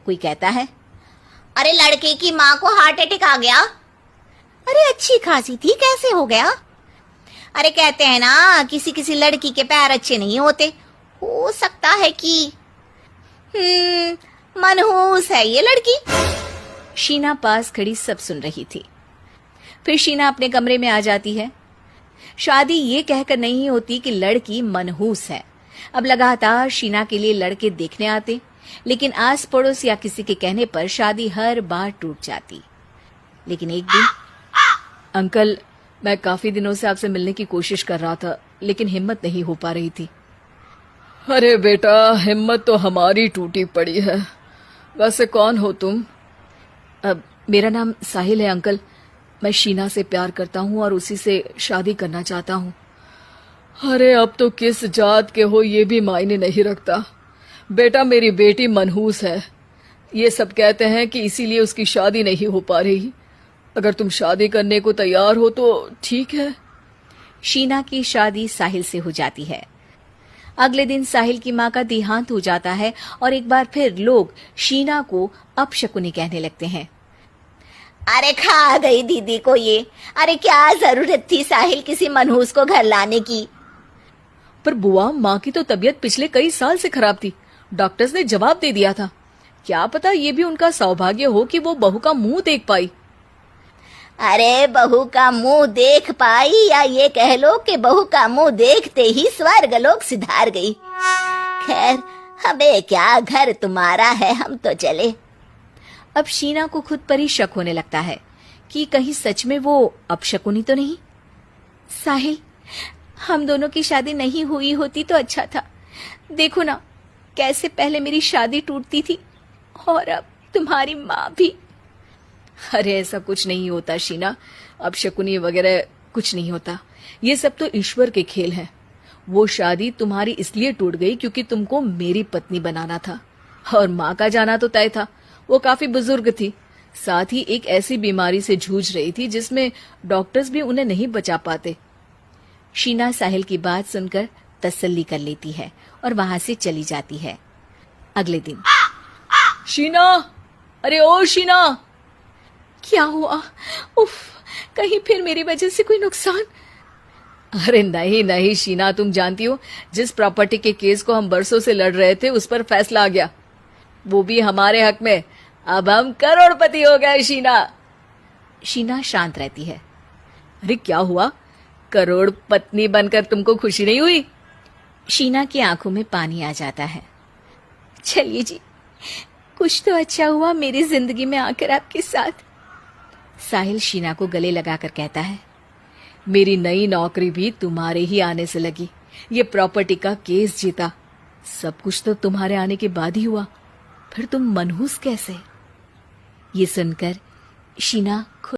कोई कहता है, अरे लड़के की माँ को हार्ट अटैक आ गया। अरे अच्छी खासी थी, कैसे हो गया? अरे कहते हैं ना, किसी किसी लड़की के पैर अच्छे नहीं होते, हो सकता है कि मनहूस है ये लड़की। शीना पास खड़ी सब सुन रही थी। फिर शीना अपने कमरे में आ जाती है। शादी ये कहकर नहीं होती कि लड़की मनहूस है। अब लगातार शीना के लिए लड़के देखने आते, लेकिन आस पड़ोस या किसी के कहने पर शादी हर बार टूट जाती। लेकिन एक दिन, अंकल, मैं काफी दिनों से आपसे मिलने की कोशिश कर रहा था, लेकिन हिम्मत नहीं हो पा रही थी। अरे बेटा, हिम्मत तो हमारी टूटी पड़ी है। वैसे कौन हो तुम? मेरा नाम साहिल है अंकल। मैं शीना से प्यार करता हूँ और उसी से शादी करना चाहता हूँ। अरे अब तो किस जात के हो ये भी मायने नहीं रखता। बेटा, मेरी बेटी मनहूस है। ये सब कहते हैं कि इसीलिए उसकी शादी नहीं हो पा रही। अगर तुम शादी करने को तैयार हो तो ठीक है। शीना की शादी साहिल से हो जाती है। अगले दिन साहिल की माँ का देहांत हो जाता है और एक बार फिर लोग शीना को अपशकुनी कहने लगते हैं। अरे खा गई दीदी को ये। अरे क्या जरूरत थी साहिल किसी मनहूस को घर लाने की? पर बुआ, माँ की तो तबीयत पिछले कई साल से खराब थी। डॉक्टर्स ने जवाब दे दिया था। क्या पता ये भी उनका सौभाग्य हो कि वो बहू का मुंह देख पाई। अरे बहू का मुंह देख पाई या ये कह लो कि बहू का मुंह देखते ही स्वर्ग लोक सिधार गई। खैर, हमें क्या, घर तुम्हारा है, हम तो चले। अब शीना को खुद पर ही शक होने लगता है कि कहीं सच में वो अपशकुनी तो नहीं। साहिल, हम दोनों की शादी नहीं हुई होती तो अच्छा था। देखो ना, कैसे पहले मेरी शादी टूटती थी और अब तुम्हारी माँ भी। अरे ऐसा कुछ नहीं होता शीना, अपशकुनी वगैरह कुछ नहीं होता। ये सब तो ईश्वर के खेल हैं। वो शादी तुम्हारी इसलिए टूट गई क्योंकि तुमको मेरी पत्नी बनाना था, और माँ का जाना तो तय था। वो काफी बुजुर्ग थी, साथ ही एक ऐसी बीमारी से जूझ रही थी जिसमें डॉक्टर्स भी उन्हें नहीं बचा पाते। शीना साहिल की बात सुनकर तसल्ली कर लेती है और वहां से चली जाती है। अगले दिन, शीना, अरे ओ शीना। क्या हुआ? उफ, कहीं फिर मेरी वजह से कोई नुकसान? अरे नहीं नहीं शीना, तुम जानती हो, जिस प्रॉपर्टी के केस को हम बरसों से लड़ रहे थे उस पर फैसला आ गया, वो भी हमारे हक में। अब हम करोड़पति हो गए शीना। शीना शांत रहती है। अरे क्या हुआ? करोड़ पत्नी बनकर तुमको खुशी नहीं हुई? शीना की आंखों में पानी आ जाता है। चलिए जी, कुछ तो अच्छा हुआ मेरी जिंदगी में आकर आपके साथ। साहिल शीना को गले लगाकर कहता है, मेरी नई नौकरी भी तुम्हारे ही आने से लगी। ये प्रॉपर्टी का केस जीता, सब कुछ तो तुम्हारे आने के बाद ही हुआ। फिर तुम मनहूस कैसे? ये सुनकर शीना